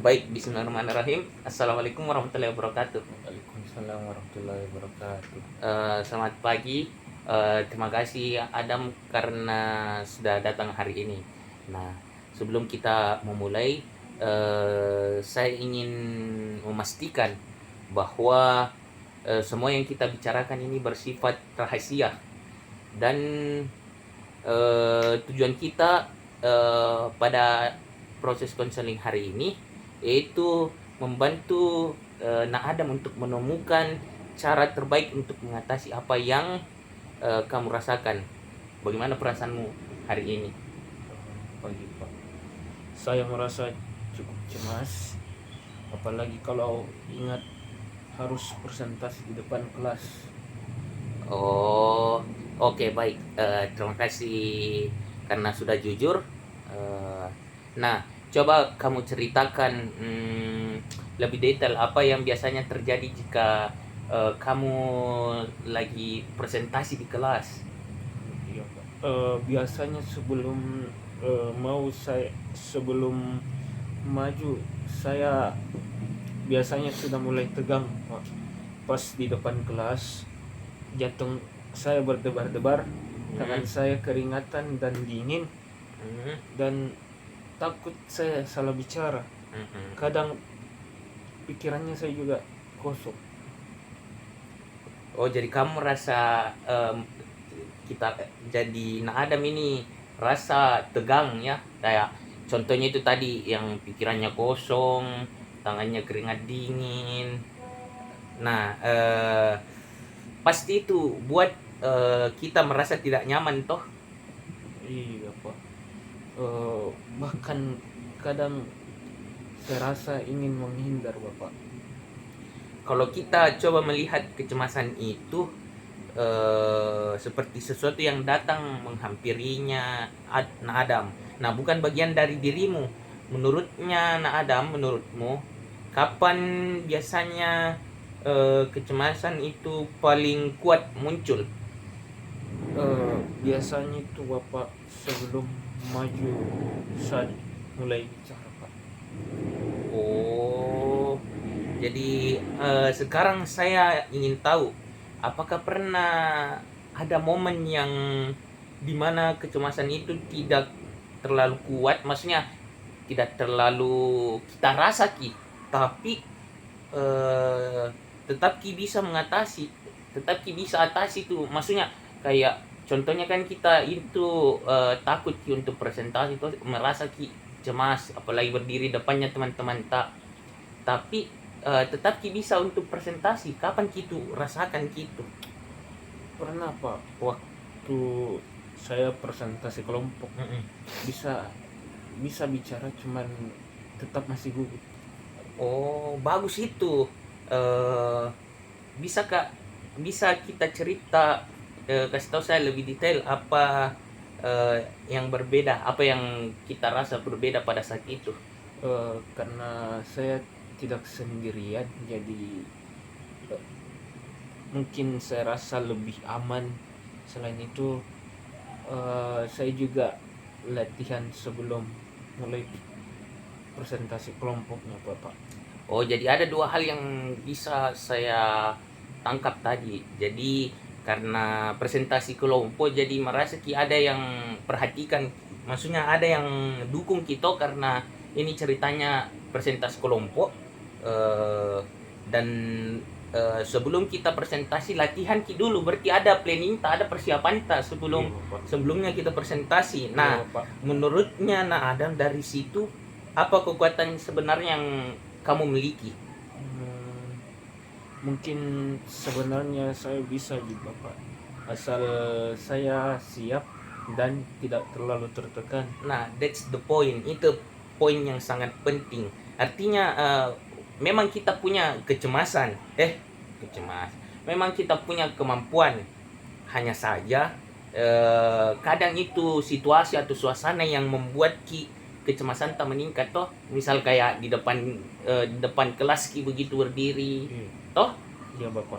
Baik, bismillahirrahmanirrahim. Assalamualaikum warahmatullahi wabarakatuh. Waalaikumsalam warahmatullahi wabarakatuh. Selamat pagi. Terima kasih Adam karena sudah datang hari ini. Nah, sebelum kita memulai, saya ingin memastikan bahwa semua yang kita bicarakan ini bersifat rahasia dan tujuan kita pada proses konseling hari ini yaitu membantu Nak Adam untuk menemukan cara terbaik untuk mengatasi apa yang kamu rasakan. Bagaimana perasaanmu hari ini? Pagi Pak, saya merasa cukup cemas, apalagi kalau ingat harus presentasi di depan kelas. Oh, oke, baik. Terima kasih karena sudah jujur. Eh, nah, coba kamu ceritakan lebih detail apa yang biasanya terjadi jika kamu lagi presentasi di kelas. Iya Pak. Biasanya sebelum maju, saya biasanya sudah mulai tegang Pak. Pas di depan kelas, jantung saya berdebar-debar, tangan saya keringatan dan dingin, Mhm, dan takut saya salah bicara. mhm. Kadang pikirannya saya juga kosong. Oh, jadi kamu rasa kita jadi Nak Adam ini rasa tegang ya, kayak contohnya itu tadi yang pikirannya kosong, tangannya keringat dingin. Nah, pasti itu buat kita merasa tidak nyaman toh. Iya Pak. Eh, Bahkan kadang saya rasa ingin menghindar Bapak. Kalau kita coba melihat kecemasan itu seperti sesuatu yang datang menghampirinya Nak Adam. Nah, bukan bagian dari dirimu. Menurutnya Nak Adam, menurutmu kapan biasanya kecemasan itu paling kuat muncul? Biasanya itu Bapak sebelum maju saat mulai bicara Pak. Oh, jadi sekarang saya ingin tahu, apakah pernah ada momen yang dimana kecemasan itu tidak terlalu kuat, maksudnya tidak terlalu kita rasa tapi eh, tetap bisa mengatasi, tetap bisa atasi itu, maksudnya kayak contohnya kan kita itu takut untuk presentasi itu merasa cemas apalagi berdiri depannya teman-teman tapi tetap bisa untuk presentasi. Kapan gitu rasakan gitu? Pernah Pak, waktu saya presentasi kelompok, Mm-mm. bisa bisa bicara cuman tetap masih gugup. Oh, bagus itu. eh Bisa kak, bisa kita cerita, kasih tahu saya lebih detail apa yang berbeda, apa yang kita rasa berbeda pada saat itu? Karena saya tidak sendirian, jadi eh, mungkin saya rasa lebih aman. Selain itu, saya juga latihan sebelum mulai presentasi kelompoknya Bapak. Oh, jadi ada dua hal yang bisa saya tangkap tadi. Jadi karena presentasi kelompok jadi merasa ada yang perhatikan, maksudnya ada yang dukung kita karena ini ceritanya presentasi kelompok. eh, dan sebelum kita presentasi latihan dulu, berarti ada planning, tak ada persiapan tak Iya sebelum Bapak. sebelumnya kita presentasi. Iya Nah, Bapak. menurutnya nah Adam dari situ apa kekuatan sebenarnya yang kamu miliki? Hmm, Mungkin sebenarnya saya bisa juga Pak, asal saya siap dan tidak terlalu tertekan. Nah, that's the point. Itu poin yang sangat penting. Artinya memang kita punya kecemasan. Kecemas. Memang kita punya kemampuan. Hanya saja kadang itu situasi atau suasana yang membuat kecemasan tak meningkat toh. Misal kayak di depan kelas begitu berdiri. Iya, Toh? iya Bapak.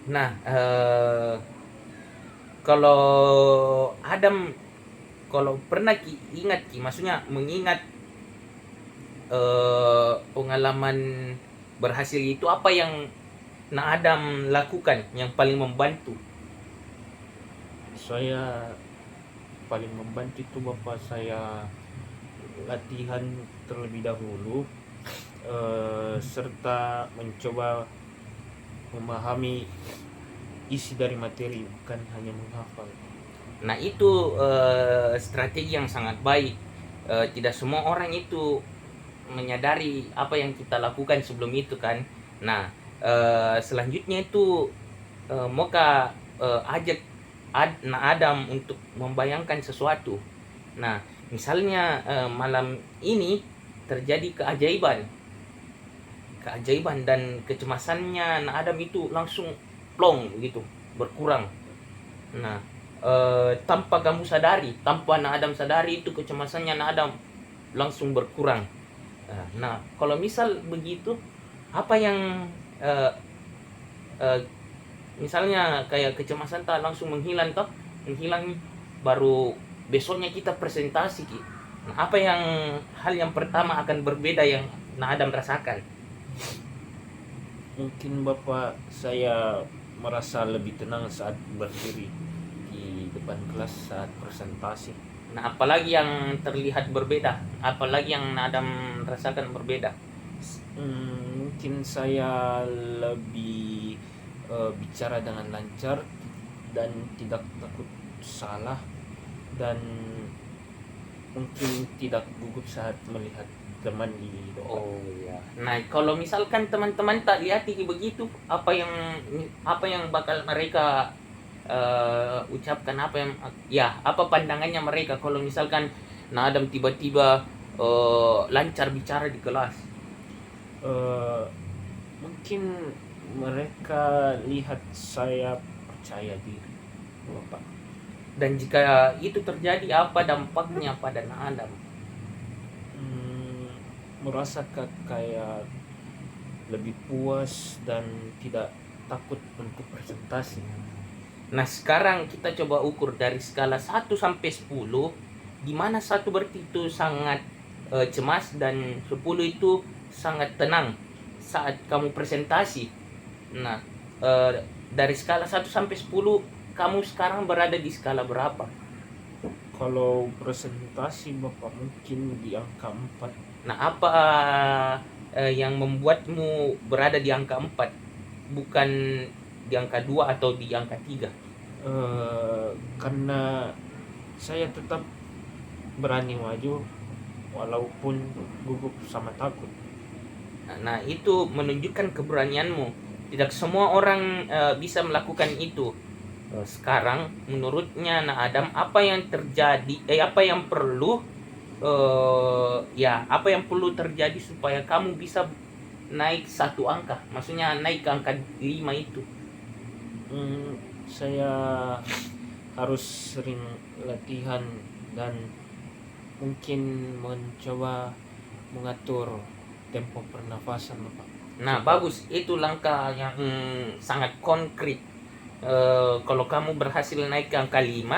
Nah, kalau Adam, kalau pernah ingat maksudnya mengingat pengalaman berhasil itu apa yang Adam lakukan yang paling membantu? Saya paling membantu itu Bapak, saya latihan terlebih dahulu, serta mencoba memahami isi dari materi, bukan hanya menghafal. Nah itu strategi yang sangat baik. Tidak semua orang itu menyadari apa yang kita lakukan sebelum itu kan. Nah selanjutnya itu moka ajak Adam untuk membayangkan sesuatu. Nah misalnya malam ini terjadi keajaiban dan kecemasannya Adam itu langsung plong gitu berkurang. Nah tanpa Adam sadari itu kecemasannya Adam langsung berkurang. Nah kalau misal begitu, apa yang misalnya kayak kecemasan tak langsung menghilang, baru besoknya kita presentasi Ki. Nah, apa yang hal yang pertama akan berbeda yang Adam rasakan? Mungkin Bapak, saya merasa lebih tenang saat berdiri di depan kelas saat presentasi. Nah, apalagi yang terlihat berbeda? Apalagi yang Adam rasakan berbeda? Mungkin saya lebih bicara dengan lancar dan tidak takut salah, dan mungkin tidak gugup saat melihat teman di depan. Oh ya. Nah, kalau misalkan teman-teman tak lihat begitu, apa yang bakal mereka ucapkan, apa pandangannya mereka kalau misalkan Adam tiba-tiba lancar bicara di kelas? Mungkin mereka lihat saya percaya diri Bapak. Dan jika itu terjadi, apa dampaknya pada Adam? Merasa kayak lebih puas dan tidak takut untuk presentasi. Nah sekarang kita coba ukur dari skala 1 sampai 10, di mana 1 berarti itu sangat cemas dan 10 itu sangat tenang saat kamu presentasi. Nah dari skala 1 sampai 10, kamu sekarang berada di skala berapa? Kalau presentasi Bapak, mungkin di angka 4. Nah apa yang membuatmu berada di angka 4, bukan di angka 2 atau di angka 3? Karena saya tetap berani maju walaupun gugup sama takut. Nah itu menunjukkan keberanianmu. Tidak semua orang bisa melakukan itu. Sekarang menurutnya Adam, apa yang terjadi, apa yang perlu terjadi supaya kamu bisa naik 1 angka, maksudnya naik ke angka 5 itu? Saya harus sering latihan dan mungkin mencoba mengatur tempo pernafasan Bapak. Nah bagus, itu langkah yang sangat konkret. Kalau kamu berhasil naik ke angka 5,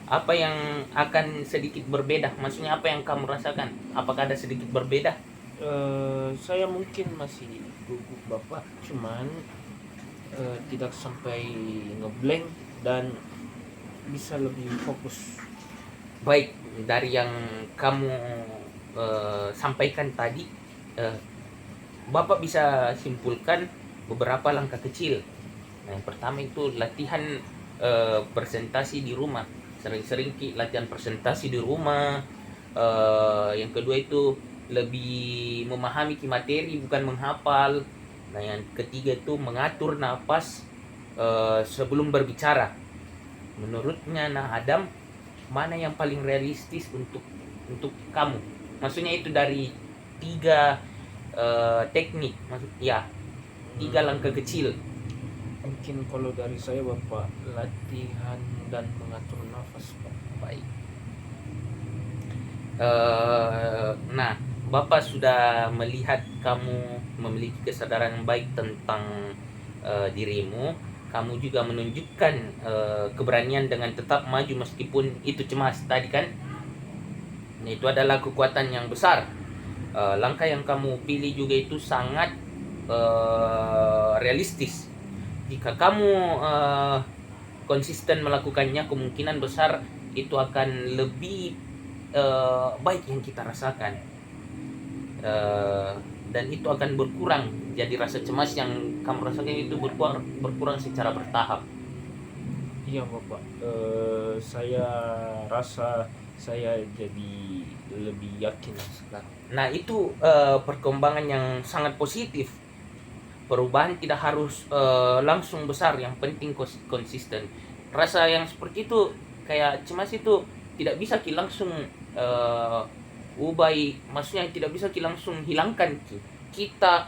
apa yang akan sedikit berbeda? Maksudnya apa yang kamu rasakan? Apakah ada sedikit berbeda? Saya mungkin masih gugup Bapak, cuman tidak sampai ngeblank dan bisa lebih fokus. Baik, dari yang kamu sampaikan tadi, Bapak bisa simpulkan beberapa langkah kecil. Nah, yang pertama itu latihan presentasi di rumah. Sering-sering latihan presentasi di rumah. Yang kedua itu lebih memahami materi, bukan menghafal. Nah, yang ketiga itu mengatur napas sebelum berbicara. Menurutnya Adam, mana yang paling realistis untuk kamu? Maksudnya itu dari 3 teknik, maksudnya 3 langkah kecil. Mungkin kalau dari saya Bapak, latihan dan mengatur nafas Pak. Baik. Nah, Bapak sudah melihat kamu memiliki kesadaran yang baik tentang dirimu. Kamu juga menunjukkan keberanian dengan tetap maju meskipun itu cemas tadi kan. Nah, itu adalah kekuatan yang besar. langkah yang kamu pilih juga itu sangat realistis. Jika kamu konsisten melakukannya, kemungkinan besar itu akan lebih baik yang kita rasakan. Dan itu akan berkurang. Jadi rasa cemas yang kamu rasakan itu berkurang secara bertahap. Iya Bapak, saya rasa saya jadi lebih yakin sekarang. Nah itu perkembangan yang sangat positif. Perubahan tidak harus langsung besar, yang penting konsisten. Rasa yang seperti itu kayak cemas itu tidak bisa langsung ubah, maksudnya tidak bisa langsung hilangkan. Kita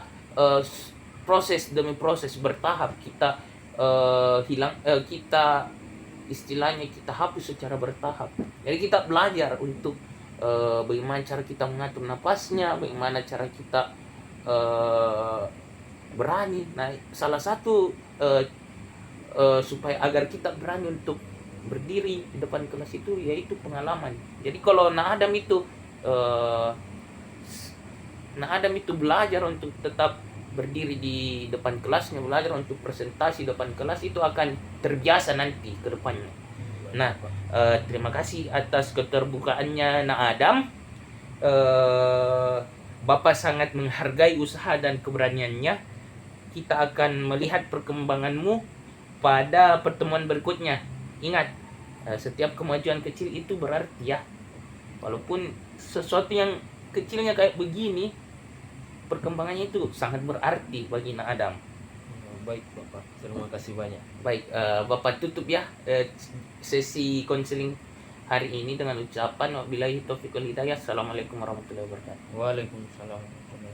proses demi proses bertahap, kita kita istilahnya kita hapus secara bertahap. Jadi kita belajar untuk bagaimana cara kita mengatur napasnya, bagaimana cara kita berani. Nah, salah satu supaya agar kita berani untuk berdiri di depan kelas itu yaitu pengalaman. Jadi kalau Nah Adam itu belajar untuk tetap berdiri di depan kelasnya, belajar untuk presentasi depan kelas, itu akan terbiasa nanti ke depannya. Nah, terima kasih atas keterbukaannya Nak Adam. Bapak sangat menghargai usaha dan keberaniannya. Kita akan melihat perkembanganmu pada pertemuan berikutnya. Ingat, setiap kemajuan kecil itu berarti ya. Walaupun sesuatu yang kecilnya kayak begini, perkembangannya itu sangat berarti bagi Nak Adam. Baik Bapak, terima kasih banyak. Baik, Bapak tutup ya sesi konseling hari ini dengan ucapan wabillahi taufiq wal hidayah. Assalamualaikum warahmatullahi wabarakatuh. Waalaikumsalam warahmatullahi wabarakatuh.